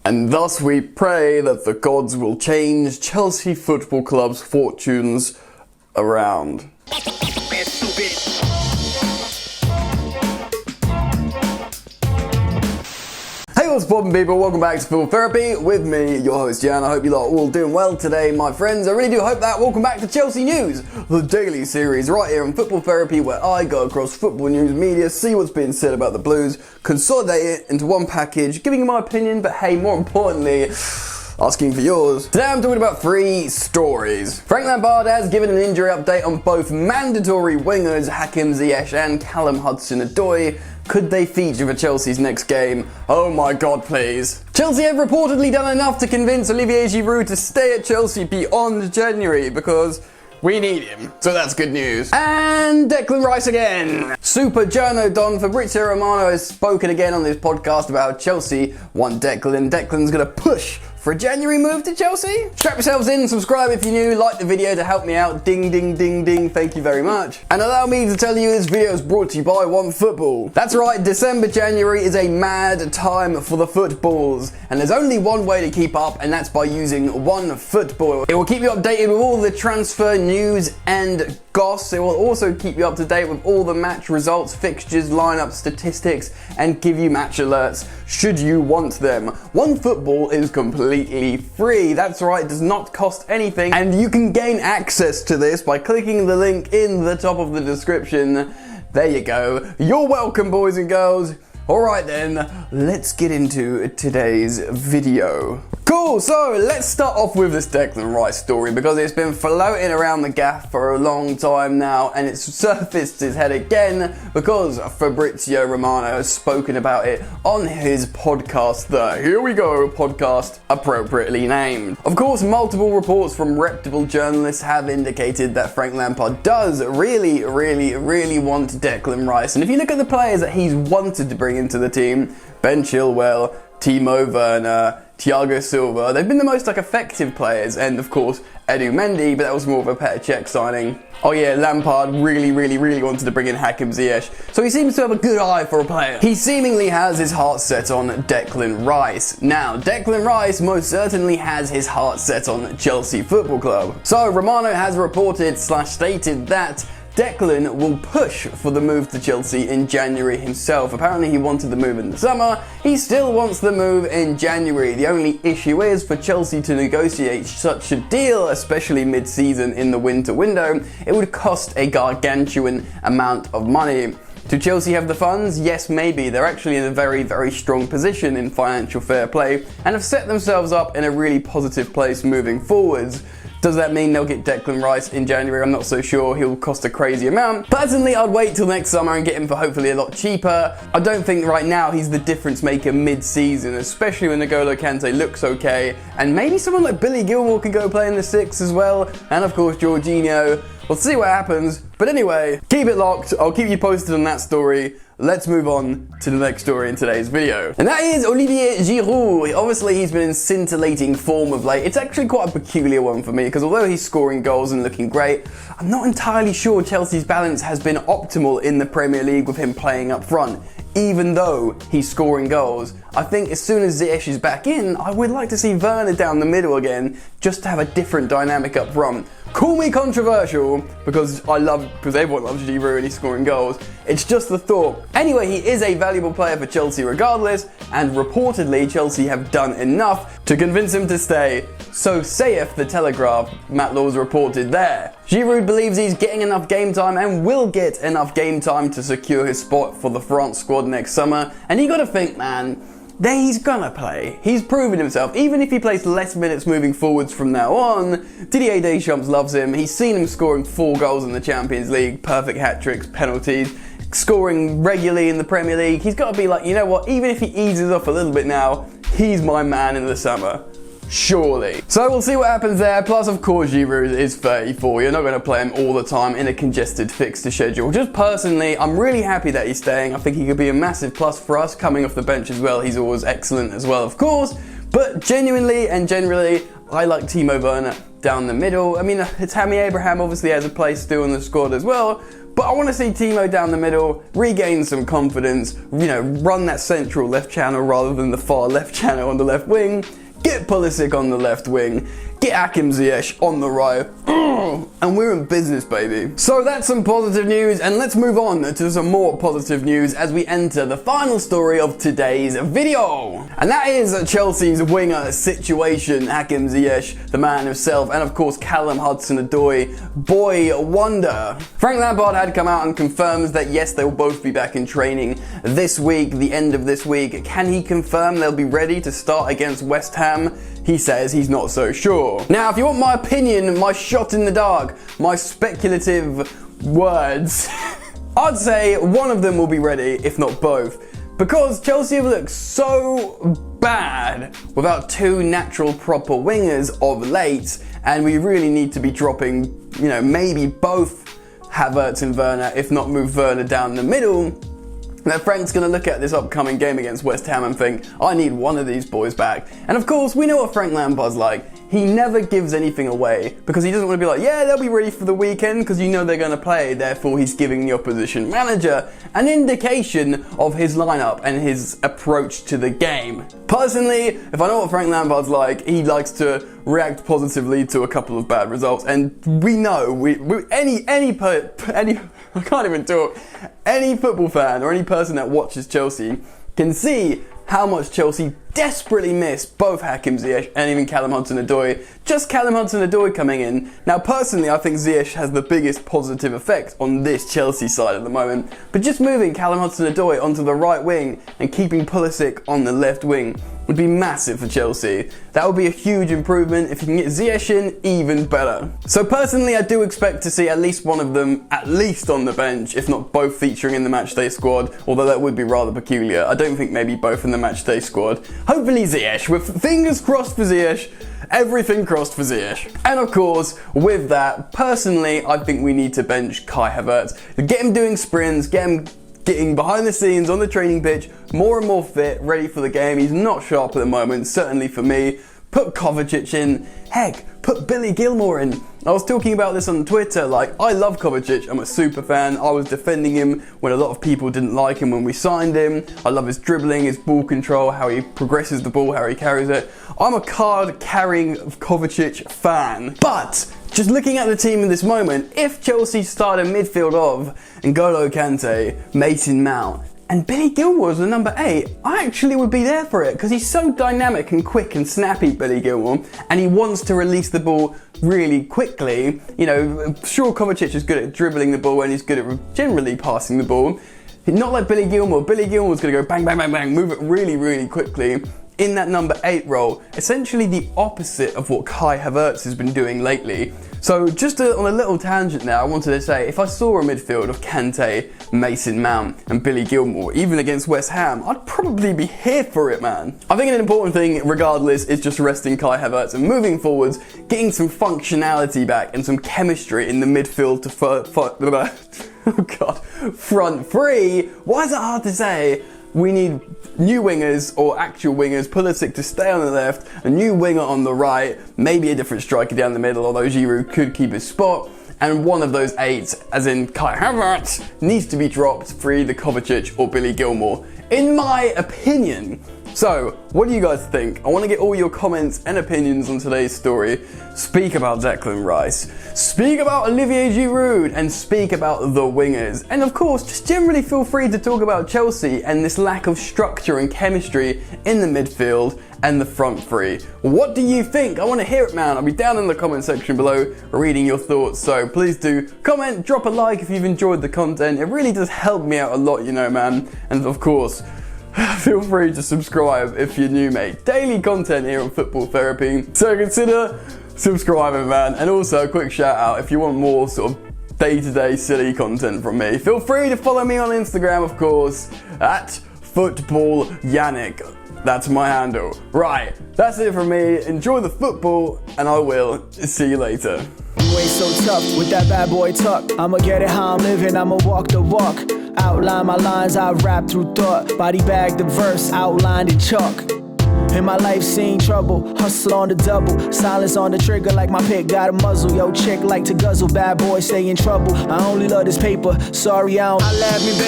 And thus we pray that the gods will change Chelsea Football Club's fortunes around. Hey, what's poppin' people? Welcome back to Football Therapy with me, your host Jan. I hope you lot are all doing well today, my friends. I really do hope that. Welcome back to Chelsea News, the daily series right here on Football Therapy, where I go across football news media, see what's being said about the Blues, consolidate it into one package, giving you my opinion, but hey, more importantly, asking for yours. Today I'm talking about 3 stories. Frank Lampard has given an injury update on both mandatory wingers Hakim ZIYECH and Callum Hudson-Odoi. Could they feature for Chelsea's next game? Oh my god, please. Chelsea have reportedly done enough to convince Olivier Giroud to stay at Chelsea beyond January because we need him. So that's good news. And Declan Rice again. Super Journo Don Fabrizio Romano has spoken again on this podcast about how Chelsea want Declan. Declan's gonna push for a January move to Chelsea? Strap yourselves in, subscribe if you're new, like the video to help me out. Ding, ding, ding, ding. Thank you very much. And allow me to tell you this video is brought to you by OneFootball. That's right, December, January is a mad time for the footballs. And there's only one way to keep up, and that's by using OneFootball. It will keep you updated with all the transfer news and goss. It will also keep you up to date with all the match results, fixtures, lineup statistics, and give you match alerts should you want them. OneFootball is completely free. That's right, it does not cost anything, and you can gain access to this by clicking the link in the top of the description. There you go. You're welcome, boys and girls. Alright then, let's get into today's video. Cool, so let's start off with this Declan Rice story because it's been floating around the gaff for a long time now and it's surfaced its head again because Fabrizio Romano has spoken about it on his podcast, the Here We Go podcast, appropriately named. Of course, multiple reports from reputable journalists have indicated that Frank Lampard does really want Declan Rice. And if you look at the players that he's wanted to bring into the team, Ben Chilwell, Timo Werner, Thiago Silva, they've been the most effective players, and of course Edu Mendy, but that was more of a Petr Cech signing. Oh yeah, Lampard really wanted to bring in Hakim Ziyech, so he seems to have a good eye for a player. He seemingly has his heart set on Declan Rice. Now, Declan Rice most certainly has his heart set on Chelsea Football Club. So Romano has reported / stated that Declan will push for the move to Chelsea in January himself. Apparently he wanted the move in the summer, he still wants the move in January. The only issue is for Chelsea to negotiate such a deal, especially mid-season in the winter window, it would cost a gargantuan amount of money. Do Chelsea have the funds? Yes, maybe. They're actually in a very strong position in financial fair play and have set themselves up in a really positive place moving forwards. Does that mean they'll get Declan Rice in January? I'm not so sure. He'll cost a crazy amount. Personally, I'd wait till next summer and get him for hopefully a lot cheaper. I don't think right now he's the difference maker mid-season, especially when N'Golo Kante looks okay. And maybe someone like Billy Gilmour can go play in the 6 as well. And of course, Jorginho. We'll see what happens. But anyway, keep it locked. I'll keep you posted on that story. Let's move on to the next story in today's video. And that is Olivier Giroud. Obviously, he's been in scintillating form of late. It's actually quite a peculiar one for me because although he's scoring goals and looking great, I'm not entirely sure Chelsea's balance has been optimal in the Premier League with him playing up front. Even though he's scoring goals, I think as soon as Ziyech is back in, I would like to see Werner down the middle again, just to have a different dynamic up front. Call me controversial, because everyone loves Giroud and he's scoring goals. It's just the thought. Anyway, he is a valuable player for Chelsea regardless, and reportedly Chelsea have done enough to convince him to stay. So saith the Telegraph, Matt Laws reported there. Giroud believes he's getting enough game time and will get enough game time to secure his spot for the France squad next summer. And you gotta think, man, he's gonna play. He's proven himself. Even if he plays less minutes moving forwards from now on, Didier Deschamps loves him. He's seen him scoring 4 goals in the Champions League, perfect hat-tricks, penalties, scoring regularly in the Premier League. He's gotta be like, you know what, even if he eases off a little bit now, he's my man in the summer. Surely. So we'll see what happens there. Plus, of course, Giroud is 34. You're not going to play him all the time in a congested fixture schedule. Just personally, I'm really happy that he's staying. I think he could be a massive plus for us coming off the bench as well. He's always excellent as well, of course. But genuinely and generally, I like Timo Werner down the middle. I mean, it's Tammy Abraham obviously has a place still in the squad as well, but I want to see Timo down the middle, regain some confidence, you know, run that central left channel rather than the far left channel on the left wing, get Pulisic on the left wing, get Hakim Ziyech on the right, and we're in business, baby. So that's some positive news, and let's move on to some more positive news as we enter the final story of today's video. And that is Chelsea's winger situation. Hakim Ziyech, the man himself, and of course Callum Hudson-Odoi, boy wonder. Frank Lampard had come out and confirms that yes, they will both be back in training this week, the end of this week. Can he confirm they'll be ready to start against West Ham? He says he's not so sure. Now, if you want my opinion, my shot in the dark, my speculative words, I'd say one of them will be ready, if not both. Because Chelsea have looked so bad without two natural proper wingers of late, and we really need to be dropping, you know, maybe both Havertz and Werner, if not move Werner down the middle. Now Frank's going to look at this upcoming game against West Ham and think, I need one of these boys back. And of course, we know what Frank Lampard's like. He never gives anything away because he doesn't want to be like, yeah, they'll be ready for the weekend because you know they're going to play. Therefore, he's giving the opposition manager an indication of his lineup and his approach to the game. Personally, if I know what Frank Lampard's like, he likes to react positively to a couple of bad results. And we know, I can't even talk. Any football fan or any person that watches Chelsea can see how much Chelsea desperately miss both Hakim Ziyech and even Callum Hudson-Odoi. Just Callum Hudson-Odoi coming in. Now personally, I think Ziyech has the biggest positive effect on this Chelsea side at the moment. But just moving Callum Hudson-Odoi onto the right wing and keeping Pulisic on the left wing would be massive for Chelsea. That would be a huge improvement. If you can get Ziyech in, even better. So personally, I do expect to see at least one of them at least on the bench, if not both featuring in the matchday squad, although that would be rather peculiar. I don't think maybe both in the matchday squad. Hopefully Ziyech, with fingers crossed for Ziyech, everything crossed for Ziyech. And of course, with that, personally, I think we need to bench Kai Havertz. Get him doing sprints, get him getting behind the scenes on the training pitch, more and more fit, ready for the game. He's not sharp at the moment, certainly for me. Put Kovacic in, heck, put Billy Gilmour in. I was talking about this on Twitter, like, I love Kovacic, I'm a super fan. I was defending him when a lot of people didn't like him when we signed him. I love his dribbling, his ball control, how he progresses the ball, how he carries it. I'm a card-carrying Kovacic fan. But just looking at the team in this moment, if Chelsea start a midfield of N'Golo Kante, Mason Mount, and Billy Gilmour was the number 8, I actually would be there for it because he's so dynamic and quick and snappy, Billy Gilmour, and he wants to release the ball really quickly. You know, sure, Kovacic is good at dribbling the ball and he's good at generally passing the ball. Not like Billy Gilmour. Billy Gilmour's going to go bang, bang, bang, bang, move it really, really quickly in that number 8 role. Essentially the opposite of what Kai Havertz has been doing lately. So just on a little tangent now, I wanted to say, if I saw a midfield of Kante, Mason Mount and Billy Gilmour, even against West Ham, I'd probably be here for it, man. I think an important thing, regardless, is just resting Kai Havertz and moving forwards, getting some functionality back and some chemistry in the midfield to front three. Why is it hard to say? We need new wingers or actual wingers, Pulisic to stay on the left, a new winger on the right, maybe a different striker down the middle, although Giroud could keep his spot, and one of those 8, as in Kai Havertz, needs to be dropped for either Kovacic or Billy Gilmour, in my opinion. So, what do you guys think? I want to get all your comments and opinions on today's story. Speak about Declan Rice, speak about Olivier Giroud, and speak about the wingers. And of course, just generally feel free to talk about Chelsea and this lack of structure and chemistry in the midfield and the front three. What do you think? I want to hear it, man. I'll be down in the comment section below reading your thoughts. So please do comment, drop a like if you've enjoyed the content. It really does help me out a lot, you know, man. And of course, feel free to subscribe if you're new, mate. Daily content here on Football Therapy, so consider subscribing, man. And also a quick shout out, if you want more sort of day-to-day silly content from me, feel free to follow me on Instagram, of course, at Football Yannick. That's my handle. Right, that's it from me. Enjoy the football, and I will see you later. You ain't so tough with that bad boy tuck. I'ma get it how I'm living, I'ma walk the walk. Outline my lines, I rap through thought. Body bag the verse, outlined in chalk. In my life, seen trouble, hustle on the double, silence on the trigger like my pick got a muzzle. Yo, chick like to guzzle, bad boy stay in trouble. I only love this paper, sorry I don't. I laugh me, baby.